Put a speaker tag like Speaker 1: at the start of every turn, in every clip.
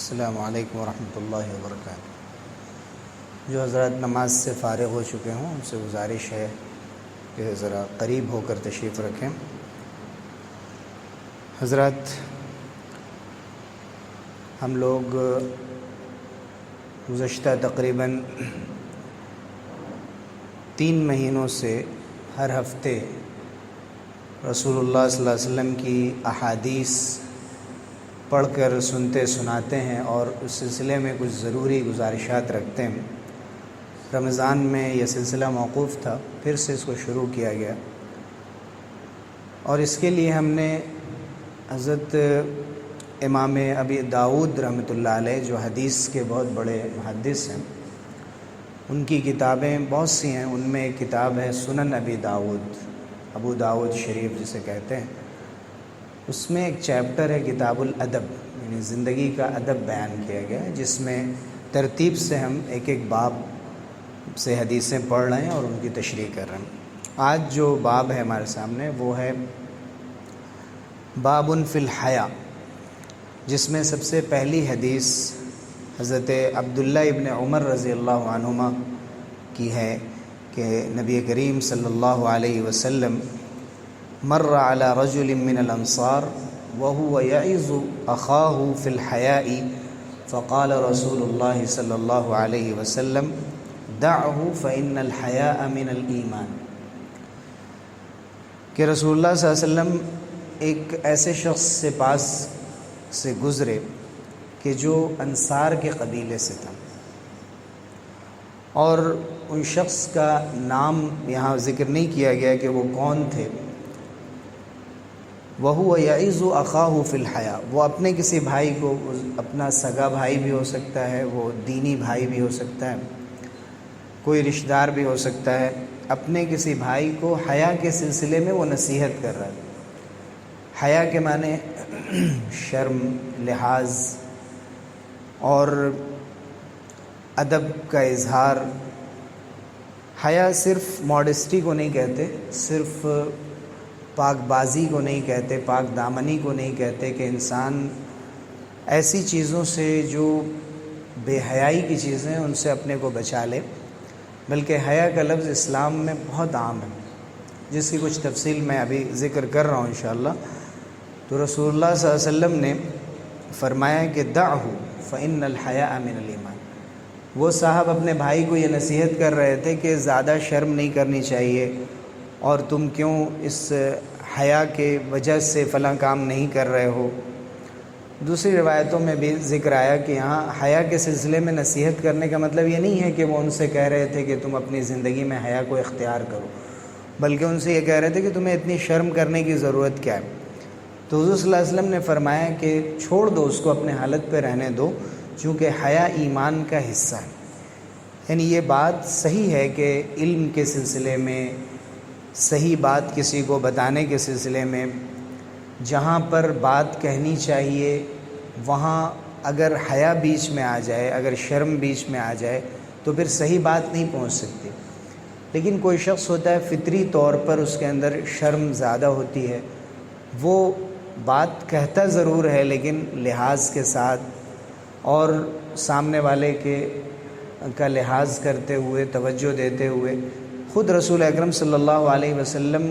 Speaker 1: السلام علیکم ورحمۃ اللہ وبرکاتہ۔ جو حضرات نماز سے فارغ ہو چکے ہوں ان سے گزارش ہے کہ ذرا قریب ہو کر تشریف رکھیں۔ حضرات، ہم لوگ گزشتہ تقریباً 3 مہینوں سے ہر ہفتے رسول اللہ صلی اللہ علیہ وسلم کی احادیث پڑھ کر سنتے سناتے ہیں اور اس سلسلے میں کچھ ضروری گزارشات رکھتے ہیں۔ رمضان میں یہ سلسلہ موقوف تھا، پھر سے اس کو شروع کیا گیا، اور اس کے لیے ہم نے حضرت امام ابی داؤد رحمۃ اللہ علیہ جو حدیث کے بہت بڑے محدث ہیں، ان کی کتابیں بہت سی ہیں۔ ان میں ایک کتاب ہے سنن ابی داؤد، ابو داؤد شریف جسے کہتے ہیں۔ اس میں ایک چیپٹر ہے کتاب الادب، یعنی زندگی کا ادب بیان کیا گیا ہے، جس میں ترتیب سے ہم ایک ایک باب سے حدیثیں پڑھ رہے ہیں اور ان کی تشریح کر رہے ہیں۔ آج جو باب ہے ہمارے سامنے وہ ہے باب فی الحیا، جس میں سب سے پہلی حدیث حضرت عبداللہ ابن عمر رضی اللہ عنہما کی ہے کہ نبی کریم صلی اللہ علیہ وسلم مر على رجل من الانصار وهو يعظ اخاه في الحياء فقال رسول الله صلی اللہ علیہ وسلم دعه فإن الحياء من الایمان، کہ رسول اللہ صلی اللہ علیہ وسلم ایک ایسے شخص سے پاس سے گزرے کہ جو انصار کے قبیلے سے تھا، اور ان شخص کا نام یہاں ذکر نہیں کیا گیا کہ وہ کون تھے۔ وَهُوَ يَعِظُ أَخَاهُ فِي الْحَيَاءِ، وہ اپنے کسی بھائی کو، اپنا سگا بھائی بھی ہو سکتا ہے، وہ دینی بھائی بھی ہو سکتا ہے، کوئی رشتہ دار بھی ہو سکتا ہے، اپنے کسی بھائی کو حیا کے سلسلے میں وہ نصیحت کر رہا ہے۔ حیا کے معنی شرم، لحاظ اور ادب کا اظہار۔ حیا صرف ماڈسٹی کو نہیں کہتے، صرف پاک بازی کو نہیں کہتے، پاک دامنی کو نہیں کہتے کہ انسان ایسی چیزوں سے جو بے حیائی کی چیزیں ہیں ان سے اپنے کو بچا لے، بلکہ حیا کا لفظ اسلام میں بہت عام ہے، جس کی کچھ تفصیل میں ابھی ذکر کر رہا ہوں انشاءاللہ۔ تو رسول اللہ صلی اللہ علیہ وسلم نے فرمایا کہ دعہ فإن الحیاء من الایمان۔ وہ صاحب اپنے بھائی کو یہ نصیحت کر رہے تھے کہ زیادہ شرم نہیں کرنی چاہیے، اور تم کیوں اس حیا کے وجہ سے فلاں کام نہیں کر رہے ہو۔ دوسری روایتوں میں بھی ذکر آیا کہ یہاں حیا کے سلسلے میں نصیحت کرنے کا مطلب یہ نہیں ہے کہ وہ ان سے کہہ رہے تھے کہ تم اپنی زندگی میں حیا کو اختیار کرو، بلکہ ان سے یہ کہہ رہے تھے کہ تمہیں اتنی شرم کرنے کی ضرورت کیا ہے۔ تو حضور صلی اللہ علیہ وسلم نے فرمایا کہ چھوڑ دو اس کو، اپنے حالت پہ رہنے دو، چونکہ حیا ایمان کا حصہ ہے۔ یعنی یہ بات صحیح ہے کہ علم کے سلسلے میں، صحیح بات کسی کو بتانے کے سلسلے میں، جہاں پر بات کہنی چاہیے وہاں اگر حیا بیچ میں آ جائے، اگر شرم بیچ میں آ جائے تو پھر صحیح بات نہیں پہنچ سکتی۔ لیکن کوئی شخص ہوتا ہے فطری طور پر اس کے اندر شرم زیادہ ہوتی ہے، وہ بات کہتا ضرور ہے لیکن لحاظ کے ساتھ اور سامنے والے کا لحاظ کرتے ہوئے، توجہ دیتے ہوئے۔ خود رسول اکرم صلی اللہ علیہ وسلم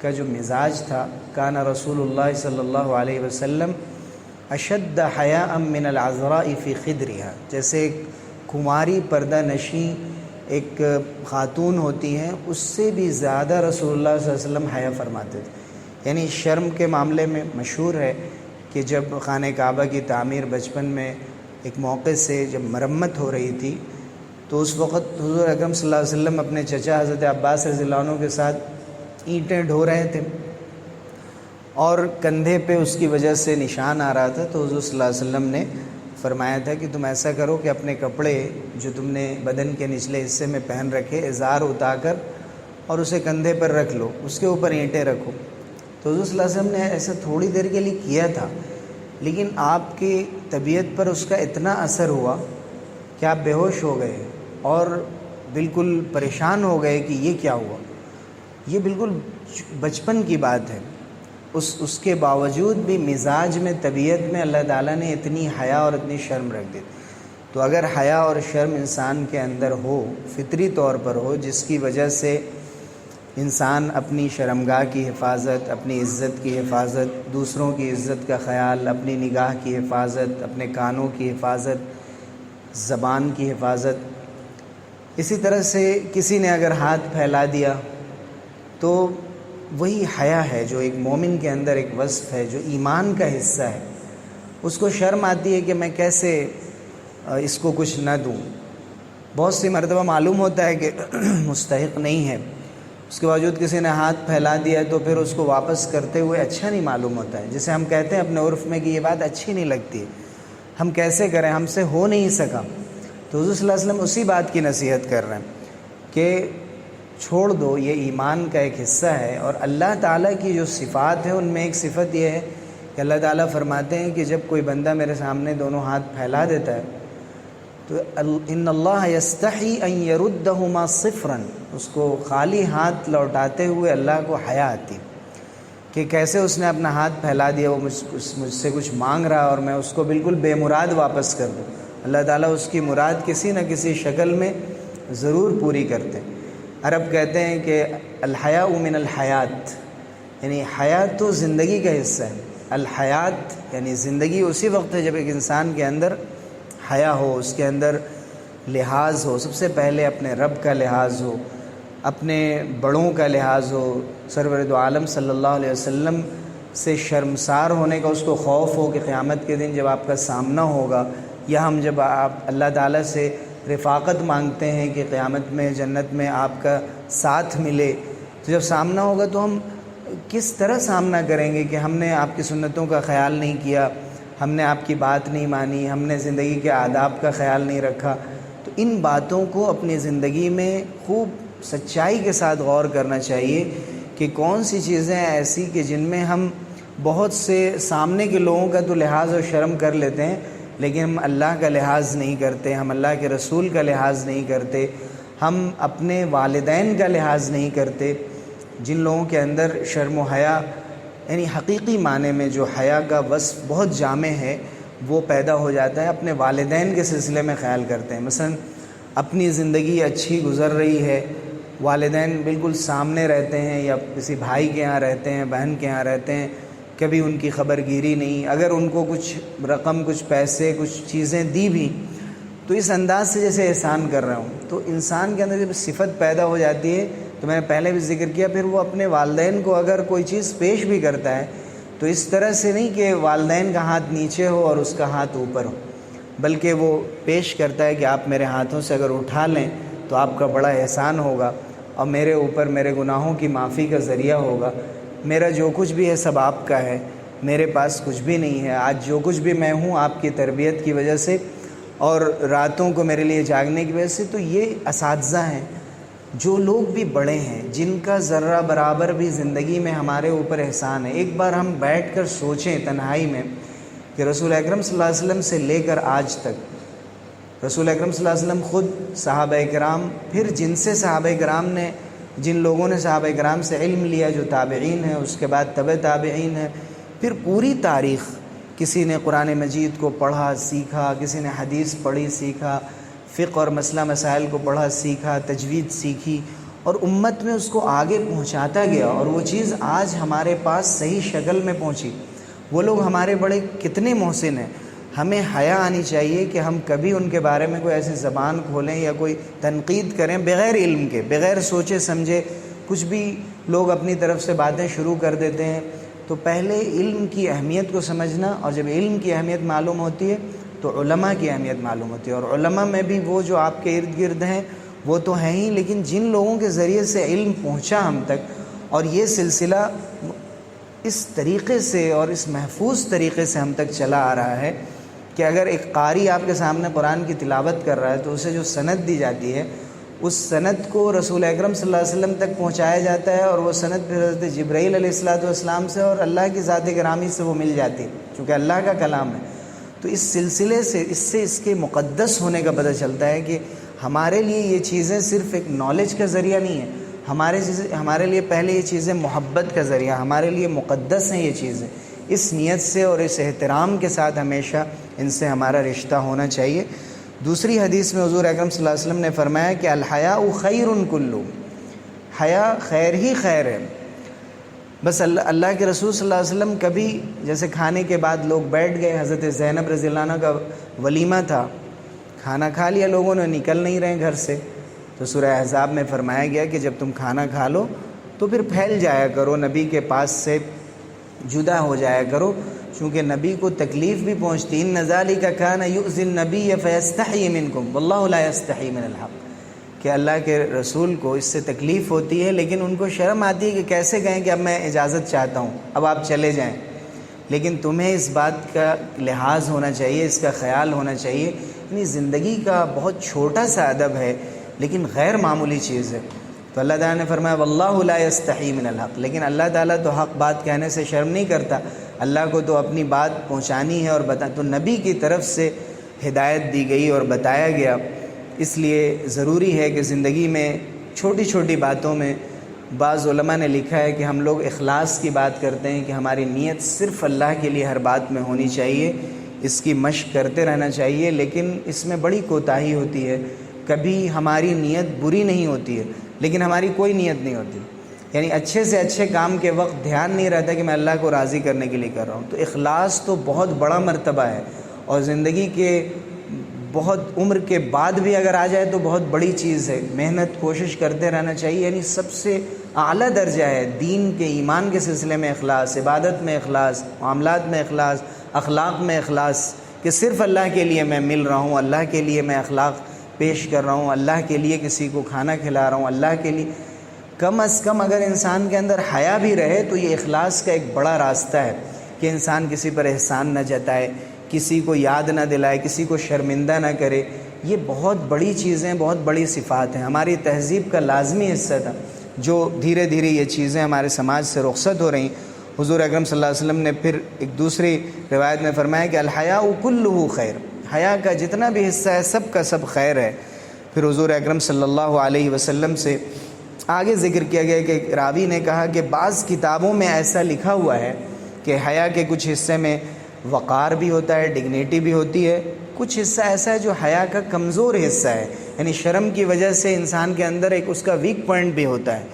Speaker 1: کا جو مزاج تھا، کان رسول اللہ صلی اللہ علیہ وسلم اشد حیاء من العذراء فی خدرها، جیسے ایک کماری پردہ نشیں ایک خاتون ہوتی ہیں، اس سے بھی زیادہ رسول اللہ صلی اللہ علیہ وسلم حیا فرماتے تھے۔ یعنی شرم کے معاملے میں مشہور ہے کہ جب خانہ کعبہ کی تعمیر بچپن میں ایک موقع سے جب مرمت ہو رہی تھی، تو اس وقت حضور اکرم صلی اللہ علیہ وسلم اپنے چچا حضرت عباس رضی اللہ عنہ کے ساتھ اینٹیں ڈھو رہے تھے، اور کندھے پہ اس کی وجہ سے نشان آ رہا تھا۔ تو حضور صلی اللہ علیہ وسلم نے فرمایا تھا کہ تم ایسا کرو کہ اپنے کپڑے جو تم نے بدن کے نچلے حصے میں پہن رکھے، ازار اتار کر اور اسے کندھے پر رکھ لو، اس کے اوپر اینٹیں رکھو۔ تو حضور صلی اللہ علیہ وسلم نے ایسا تھوڑی دیر کے لیے کیا تھا، لیکن آپ کی طبیعت پر اس کا اتنا اثر ہوا کہ آپ بے ہوش ہو گئے اور بالکل پریشان ہو گئے کہ یہ کیا ہوا۔ یہ بالکل بچپن کی بات ہے، اس کے باوجود بھی مزاج میں، طبیعت میں اللہ تعالیٰ نے اتنی حیا اور اتنی شرم رکھ دی۔ تو اگر حیا اور شرم انسان کے اندر ہو، فطری طور پر ہو، جس کی وجہ سے انسان اپنی شرمگاہ کی حفاظت، اپنی عزت کی حفاظت، دوسروں کی عزت کا خیال، اپنی نگاہ کی حفاظت، اپنے کانوں کی حفاظت، زبان کی حفاظت، اسی طرح سے کسی نے اگر ہاتھ پھیلا دیا تو وہی حیا ہے جو ایک مومن کے اندر ایک وصف ہے، جو ایمان کا حصہ ہے۔ اس کو شرم آتی ہے کہ میں کیسے اس کو کچھ نہ دوں۔ بہت سی مرتبہ معلوم ہوتا ہے کہ مستحق نہیں ہے، اس کے باوجود کسی نے ہاتھ پھیلا دیا تو پھر اس کو واپس کرتے ہوئے اچھا نہیں معلوم ہوتا ہے، جسے ہم کہتے ہیں اپنے عرف میں کہ یہ بات اچھی نہیں لگتی، ہم کیسے کریں، ہم سے ہو نہیں سکا۔ تو حضور صلی اللہ علیہ وسلم اسی بات کی نصیحت کر رہے ہیں کہ چھوڑ دو، یہ ایمان کا ایک حصہ ہے۔ اور اللہ تعالیٰ کی جو صفات ہیں ان میں ایک صفت یہ ہے کہ اللہ تعالیٰ فرماتے ہیں کہ جب کوئی بندہ میرے سامنے دونوں ہاتھ پھیلا دیتا ہے تو ان اللہ یستحی ان یردہما صفرا، اس کو خالی ہاتھ لوٹاتے ہوئے اللہ کو حیا آتی کہ کیسے اس نے اپنا ہاتھ پھیلا دیا، وہ مجھ سے کچھ مانگ رہا اور میں اس کو بالکل بے مراد واپس کر دوں۔ اللہ تعالیٰ اس کی مراد کسی نہ کسی شکل میں ضرور پوری کرتے ہیں۔ عرب کہتے ہیں کہ الحیاء من الحیات، یعنی حیات تو زندگی کا حصہ ہے۔ الحیات یعنی زندگی اسی وقت ہے جب ایک انسان کے اندر حیا ہو، اس کے اندر لحاظ ہو، سب سے پہلے اپنے رب کا لحاظ ہو، اپنے بڑوں کا لحاظ ہو، سرور دو عالم صلی اللہ علیہ وسلم سے شرمسار ہونے کا اس کو خوف ہو کہ قیامت کے دن جب آپ کا سامنا ہوگا، یا ہم جب آپ اللہ تعالیٰ سے رفاقت مانگتے ہیں کہ قیامت میں جنت میں آپ کا ساتھ ملے، تو جب سامنا ہوگا تو ہم کس طرح سامنا کریں گے کہ ہم نے آپ کی سنتوں کا خیال نہیں کیا، ہم نے آپ کی بات نہیں مانی، ہم نے زندگی کے آداب کا خیال نہیں رکھا۔ تو ان باتوں کو اپنی زندگی میں خوب سچائی کے ساتھ غور کرنا چاہیے کہ کون سی چیزیں ایسی کہ جن میں ہم بہت سے سامنے کے لوگوں کا تو لحاظ و شرم کر لیتے ہیں، لیکن ہم اللہ کا لحاظ نہیں کرتے، ہم اللہ کے رسول کا لحاظ نہیں کرتے، ہم اپنے والدین کا لحاظ نہیں کرتے۔ جن لوگوں کے اندر شرم و حیا یعنی حقیقی معنی میں جو حیا کا وصف بہت جامع ہے وہ پیدا ہو جاتا ہے، اپنے والدین کے سلسلے میں خیال کرتے ہیں۔ مثلا اپنی زندگی اچھی گزر رہی ہے، والدین بالکل سامنے رہتے ہیں، یا کسی بھائی کے یہاں رہتے ہیں، بہن کے یہاں رہتے ہیں، کبھی ان کی خبر گیری نہیں، اگر ان کو کچھ رقم، کچھ پیسے، کچھ چیزیں دی بھی تو اس انداز سے جیسے احسان کر رہا ہوں۔ تو انسان کے اندر جب صفت پیدا ہو جاتی ہے، تو میں نے پہلے بھی ذکر کیا، پھر وہ اپنے والدین کو اگر کوئی چیز پیش بھی کرتا ہے تو اس طرح سے نہیں کہ والدین کا ہاتھ نیچے ہو اور اس کا ہاتھ اوپر ہو، بلکہ وہ پیش کرتا ہے کہ آپ میرے ہاتھوں سے اگر اٹھا لیں تو آپ کا بڑا احسان ہوگا اور میرے اوپر میرے گناہوں کی معافی کا ذریعہ ہوگا۔ میرا جو کچھ بھی ہے سب آپ کا ہے، میرے پاس کچھ بھی نہیں ہے، آج جو کچھ بھی میں ہوں آپ کی تربیت کی وجہ سے اور راتوں کو میرے لیے جاگنے کی وجہ سے۔ تو یہ اساتذہ ہیں، جو لوگ بھی بڑے ہیں، جن کا ذرہ برابر بھی زندگی میں ہمارے اوپر احسان ہے۔ ایک بار ہم بیٹھ کر سوچیں تنہائی میں کہ رسول اکرم صلی اللہ علیہ وسلم سے لے کر آج تک رسول اکرم صلی اللہ علیہ وسلم خود، صحابہ کرام، پھر جن سے صحابہ کرام نے، جن لوگوں نے صحابہ کرام سے علم لیا، جو تابعین ہیں، اس کے بعد تبع تابعین ہیں، پھر پوری تاریخ، کسی نے قرآن مجید کو پڑھا سیکھا، کسی نے حدیث پڑھی سیکھا، فقہ اور مسئلہ مسائل کو پڑھا سیکھا، تجوید سیکھی، اور امت میں اس کو آگے پہنچاتا گیا، اور وہ چیز آج ہمارے پاس صحیح شکل میں پہنچی۔ وہ لوگ ہمارے بڑے کتنے محسن ہیں، ہمیں حیا آنی چاہیے کہ ہم کبھی ان کے بارے میں کوئی ایسی زبان کھولیں یا کوئی تنقید کریں بغیر علم کے، بغیر سوچے سمجھے۔ کچھ بھی لوگ اپنی طرف سے باتیں شروع کر دیتے ہیں، تو پہلے علم کی اہمیت کو سمجھنا، اور جب علم کی اہمیت معلوم ہوتی ہے تو علماء کی اہمیت معلوم ہوتی ہے۔ اور علماء میں بھی وہ جو آپ کے ارد گرد ہیں وہ تو ہیں ہی، لیکن جن لوگوں کے ذریعے سے علم پہنچا ہم تک، اور یہ سلسلہ اس طریقے سے اور اس محفوظ طریقے سے ہم تک چلا آ رہا ہے کہ اگر ایک قاری آپ کے سامنے قرآن کی تلاوت کر رہا ہے تو اسے جو سند دی جاتی ہے، اس سند کو رسول اکرم صلی اللہ علیہ وسلم تک پہنچایا جاتا ہے، اور وہ سند پھر حضرت جبرائیل علیہ السلام سے اور اللہ کی ذات گرامی سے وہ مل جاتی ہے، چونکہ اللہ کا کلام ہے۔ تو اس سلسلے سے اس کے مقدس ہونے کا پتہ چلتا ہے کہ ہمارے لیے یہ چیزیں صرف ایک نالج کا ذریعہ نہیں ہے، ہمارے لیے پہلے یہ چیزیں محبت کا ذریعہ، ہمارے لیے مقدس ہیں یہ چیزیں، اس نیت سے اور اس احترام کے ساتھ ہمیشہ ان سے ہمارا رشتہ ہونا چاہیے۔ دوسری حدیث میں حضور اکرم صلی اللہ علیہ وسلم نے فرمایا کہ الحیاء خیر کلہ، حیا خیر ہی خیر ہے۔ بس اللہ کے رسول صلی اللہ علیہ وسلم کبھی جیسے کھانے کے بعد لوگ بیٹھ گئے، حضرت زینب رضی اللہ عنہ کا ولیمہ تھا، کھانا کھا لیا لوگوں نے، نکل نہیں رہے گھر سے، تو سورہ احزاب میں فرمایا گیا کہ جب تم کھانا کھا لو تو پھر پھیل جایا کرو، نبی کے پاس سے جدا ہو جایا کرو، چونکہ نبی کو تکلیف بھی پہنچتی، ان ذالک کان یؤذی النبی فیستحی منکم واللہ لا یستحی من الحق، کہ اللہ کے رسول کو اس سے تکلیف ہوتی ہے لیکن ان کو شرم آتی ہے کہ کیسے کہیں کہ اب میں اجازت چاہتا ہوں، اب آپ چلے جائیں، لیکن تمہیں اس بات کا لحاظ ہونا چاہیے، اس کا خیال ہونا چاہیے، یعنی زندگی کا بہت چھوٹا سا ادب ہے لیکن غیر معمولی چیز ہے۔ تو اللہ تعالیٰ نے فرمایا واللہ لا یستحی من الحق، لیکن اللہ تعالیٰ تو حق بات کہنے سے شرم نہیں کرتا، اللہ کو تو اپنی بات پہنچانی ہے اور تو نبی کی طرف سے ہدایت دی گئی اور بتایا گیا، اس لیے ضروری ہے کہ زندگی میں چھوٹی چھوٹی باتوں میں، بعض علماء نے لکھا ہے کہ ہم لوگ اخلاص کی بات کرتے ہیں کہ ہماری نیت صرف اللہ کے لیے ہر بات میں ہونی چاہیے، اس کی مشق کرتے رہنا چاہیے، لیکن اس میں بڑی کوتاہی ہوتی ہے، کبھی ہماری نیت بری نہیں ہوتی ہے لیکن ہماری کوئی نیت نہیں ہوتی، یعنی اچھے سے اچھے کام کے وقت دھیان نہیں رہتا کہ میں اللہ کو راضی کرنے کے لیے کر رہا ہوں۔ تو اخلاص تو بہت بڑا مرتبہ ہے، اور زندگی کے بہت عمر کے بعد بھی اگر آ جائے تو بہت بڑی چیز ہے، محنت کوشش کرتے رہنا چاہیے، یعنی سب سے اعلیٰ درجہ ہے دین کے ایمان کے سلسلے میں اخلاص، عبادت میں اخلاص، معاملات میں اخلاص، اخلاق میں اخلاص، کہ صرف اللہ کے لیے میں مل رہا ہوں، اللہ کے لیے میں اخلاق پیش کر رہا ہوں، اللہ کے لیے کسی کو کھانا کھلا رہا ہوں، اللہ کے لیے۔ کم از کم اگر انسان کے اندر حیا بھی رہے تو یہ اخلاص کا ایک بڑا راستہ ہے کہ انسان کسی پر احسان نہ جتائے، کسی کو یاد نہ دلائے، کسی کو شرمندہ نہ کرے، یہ بہت بڑی چیزیں، بہت بڑی صفات ہیں، ہماری تہذیب کا لازمی حصہ تھا، جو دھیرے دھیرے یہ چیزیں ہمارے سماج سے رخصت ہو رہی۔ حضور اکرم صلی اللہ علیہ وسلم نے پھر ایک دوسری روایت میں فرمایا کہ الحیاء کلہ خیر، حیا کا جتنا بھی حصہ ہے سب کا سب خیر ہے۔ پھر حضور اکرم صلی اللہ علیہ وسلم سے آگے ذکر کیا گیا کہ راوی نے کہا کہ بعض کتابوں میں ایسا لکھا ہوا ہے کہ حیا کے کچھ حصے میں وقار بھی ہوتا ہے، ڈگنیٹی بھی ہوتی ہے، کچھ حصہ ایسا ہے جو حیا کا کمزور حصہ ہے، یعنی شرم کی وجہ سے انسان کے اندر ایک اس کا ویک پوائنٹ بھی ہوتا ہے۔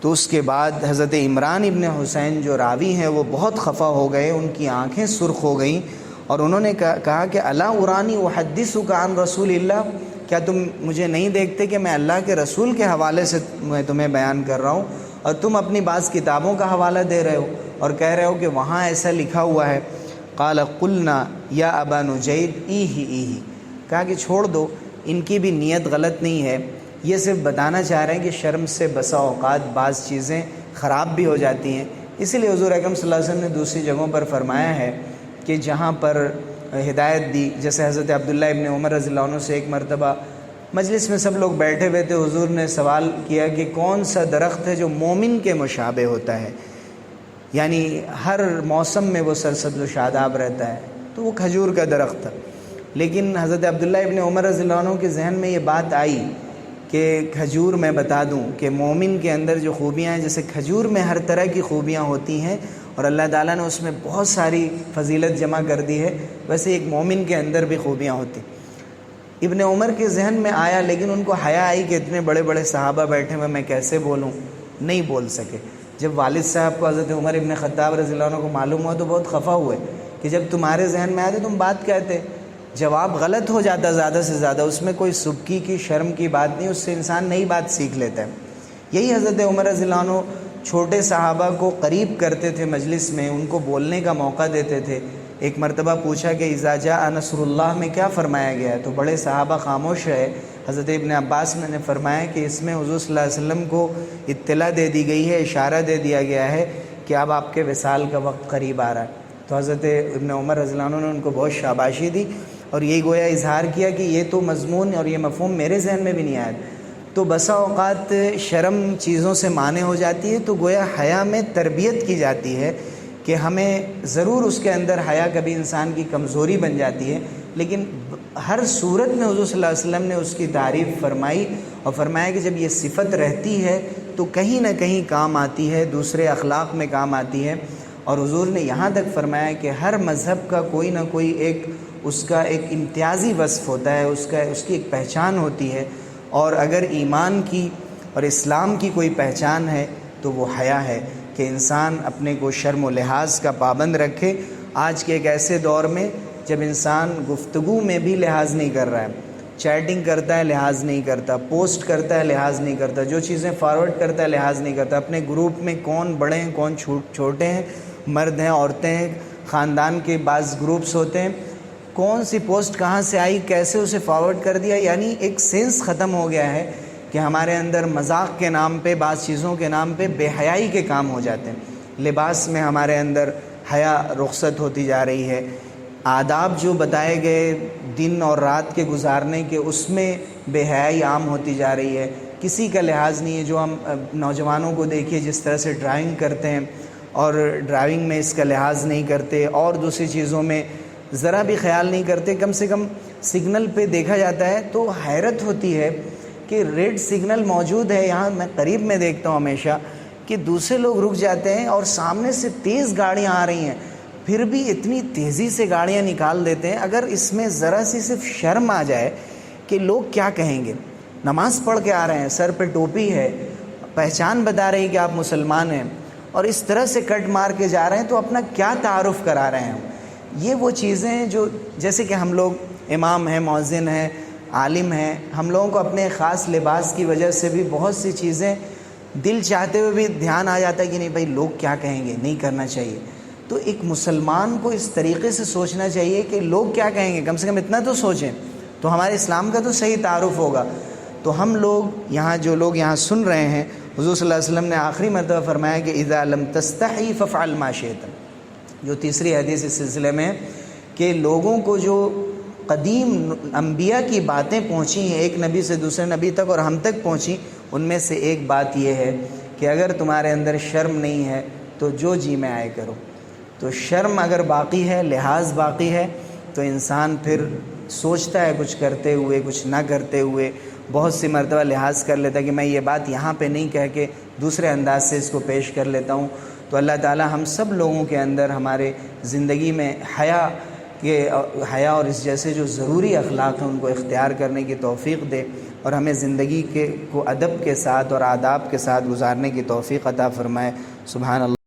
Speaker 1: تو اس کے بعد حضرت عمران ابن حسین جو راوی ہیں وہ بہت خفا ہو گئے، ان کی آنکھیں سرخ ہو گئیں، اور انہوں نے کہا کہ الا ارانی احدثک عن رسول اللہ، کیا تم مجھے نہیں دیکھتے کہ میں اللہ کے رسول کے حوالے سے میں تمہیں بیان کر رہا ہوں، اور تم اپنی بعض کتابوں کا حوالہ دے رہے ہو اور کہہ رہے ہو کہ وہاں ایسا لکھا ہوا ہے۔ قال قلنا یا ابا نجید ایہی، کہا کہ چھوڑ دو، ان کی بھی نیت غلط نہیں ہے، یہ صرف بتانا چاہ رہے ہیں کہ شرم سے بسا اوقات بعض چیزیں خراب بھی ہو جاتی ہیں۔ اسی لیے حضور اکرم صلی اللہ علیہ وسلم نے دوسری جگہوں پر فرمایا ہے کہ جہاں پر ہدایت دی، جیسے حضرت عبداللہ ابن عمر رضی اللہ عنہ سے ایک مرتبہ مجلس میں سب لوگ بیٹھے ہوئے تھے، حضور نے سوال کیا کہ کون سا درخت ہے جو مومن کے مشابہ ہوتا ہے، یعنی ہر موسم میں وہ سرسبز و شاداب رہتا ہے، تو وہ کھجور کا درخت تھا۔ لیکن حضرت عبداللہ ابن عمر رضی اللہ عنہ کے ذہن میں یہ بات آئی کہ کھجور میں بتا دوں کہ مومن کے اندر جو خوبیاں ہیں، جیسے کھجور میں ہر طرح کی خوبیاں ہوتی ہیں اور اللہ تعالیٰ نے اس میں بہت ساری فضیلت جمع کر دی ہے، ویسے ایک مومن کے اندر بھی خوبیاں ہوتی۔ ابن عمر کے ذہن میں آیا، لیکن ان کو حیا آئی کہ اتنے بڑے بڑے صحابہ بیٹھے ہوئے میں کیسے بولوں، نہیں بول سکے۔ جب والد صاحب کو حضرت عمر ابن خطاب رضی اللہ عنہ کو معلوم ہوا تو بہت خفا ہوئے کہ جب تمہارے ذہن میں آتے تم بات کہتے، جواب غلط ہو جاتا زیادہ سے زیادہ، اس میں کوئی سبکی کی شرم کی بات نہیں، اس سے انسان نئی بات سیکھ لیتا ہے۔ یہی حضرت عمر رضی اللہ عنہ چھوٹے صحابہ کو قریب کرتے تھے، مجلس میں ان کو بولنے کا موقع دیتے تھے۔ ایک مرتبہ پوچھا کہ اذا جاء نصر اللہ میں کیا فرمایا گیا ہے، تو بڑے صحابہ خاموش رہے۔ حضرت ابن عباس نے فرمایا کہ اس میں حضور صلی اللہ علیہ وسلم کو اطلاع دے دی گئی ہے، اشارہ دے دیا گیا ہے کہ اب آپ کے وصال کا وقت قریب آ رہا ہے۔ تو حضرت ابن عمر رضی اللہ عنہ نے ان کو بہت شاباشی دی اور یہ گویا اظہار کیا کہ یہ تو مضمون اور یہ مفہوم میرے ذہن میں بھی نہیں آیا۔ تو بسا اوقات شرم چیزوں سے مانع ہو جاتی ہے، تو گویا حیا میں تربیت کی جاتی ہے کہ ہمیں ضرور اس کے اندر حیا کبھی انسان کی کمزوری بن جاتی ہے، لیکن ہر صورت میں حضور صلی اللہ علیہ وسلم نے اس کی تعریف فرمائی اور فرمایا کہ جب یہ صفت رہتی ہے تو کہیں نہ کہیں کام آتی ہے، دوسرے اخلاق میں کام آتی ہے۔ اور حضور نے یہاں تک فرمایا کہ ہر مذہب کا کوئی نہ کوئی اس کا ایک امتیازی وصف ہوتا ہے، اس کی ایک پہچان ہوتی ہے، اور اگر ایمان کی اور اسلام کی کوئی پہچان ہے تو وہ حیا ہے کہ انسان اپنے کو شرم و لحاظ کا پابند رکھے۔ آج کے ایک ایسے دور میں جب انسان گفتگو میں بھی لحاظ نہیں کر رہا ہے، چیٹنگ کرتا ہے لحاظ نہیں کرتا، پوسٹ کرتا ہے لحاظ نہیں کرتا، جو چیزیں فارورڈ کرتا ہے لحاظ نہیں کرتا، اپنے گروپ میں کون بڑے ہیں کون چھوٹے ہیں، مرد ہیں عورتیں ہیں، خاندان کے بعض گروپس ہوتے ہیں، کون سی پوسٹ کہاں سے آئی کیسے اسے فارورڈ کر دیا، یعنی ایک سینس ختم ہو گیا ہے کہ ہمارے اندر مذاق کے نام پہ، بعض چیزوں کے نام پہ بے حیائی کے کام ہو جاتے ہیں۔ لباس میں ہمارے اندر حیا رخصت ہوتی جا رہی ہے، آداب جو بتائے گئے دن اور رات کے گزارنے کے، اس میں بے حیائی عام ہوتی جا رہی ہے، کسی کا لحاظ نہیں ہے۔ جو ہم نوجوانوں کو دیکھیے جس طرح سے ڈرائیونگ کرتے ہیں اور ڈرائیونگ میں اس کا لحاظ نہیں کرتے، اور دوسری چیزوں میں ذرا بھی خیال نہیں کرتے، کم سے کم سگنل پہ دیکھا جاتا ہے تو حیرت ہوتی ہے کہ ریڈ سگنل موجود ہے، یہاں میں قریب میں دیکھتا ہوں ہمیشہ کہ دوسرے لوگ رک جاتے ہیں اور سامنے سے تیز گاڑیاں آ رہی ہیں، پھر بھی اتنی تیزی سے گاڑیاں نکال دیتے ہیں۔ اگر اس میں ذرا سی صرف شرم آ جائے کہ لوگ کیا کہیں گے، نماز پڑھ کے آ رہے ہیں، سر پہ ٹوپی ہے، پہچان بتا رہی کہ آپ مسلمان ہیں، اور اس طرح سے کٹ مار کے جا رہے ہیں تو اپنا کیا تعارف کرا رہے ہیں۔ یہ وہ چیزیں ہیں جو جیسے کہ ہم لوگ امام ہیں، مؤذن ہیں، عالم ہیں، ہم لوگوں کو اپنے خاص لباس کی وجہ سے بھی بہت سی چیزیں دل چاہتے ہوئے بھی دھیان آ جاتا ہے کہ نہیں بھائی لوگ کیا کہیں گے، نہیں کرنا چاہیے۔ تو ایک مسلمان کو اس طریقے سے سوچنا چاہیے کہ لوگ کیا کہیں گے، کم سے کم اتنا تو سوچیں، تو ہمارے اسلام کا تو صحیح تعارف ہوگا۔ تو ہم لوگ یہاں جو لوگ یہاں سن رہے ہیں، حضور صلی اللہ علیہ وسلم نے آخری مرتبہ فرمایا کہ اذا لم تستحی فافعل ما شئت، جو تیسری حدیث اس سلسلے میں ہے کہ لوگوں کو جو قدیم انبیاء کی باتیں پہنچی ہیں ایک نبی سے دوسرے نبی تک اور ہم تک پہنچی، ان میں سے ایک بات یہ ہے کہ اگر تمہارے اندر شرم نہیں ہے تو جو جی میں آئے کرو۔ تو شرم اگر باقی ہے، لحاظ باقی ہے، تو انسان پھر سوچتا ہے کچھ کرتے ہوئے کچھ نہ کرتے ہوئے، بہت سی مرتبہ لحاظ کر لیتا ہے کہ میں یہ بات یہاں پہ نہیں کہہ کے دوسرے انداز سے اس کو پیش کر لیتا ہوں۔ تو اللہ تعالی ہم سب لوگوں کے اندر ہمارے زندگی میں حیا اور اس جیسے جو ضروری اخلاق ہیں ان کو اختیار کرنے کی توفیق دے، اور ہمیں زندگی کو ادب کے ساتھ اور آداب کے ساتھ گزارنے کی توفیق عطا فرمائے۔ سبحان اللہ۔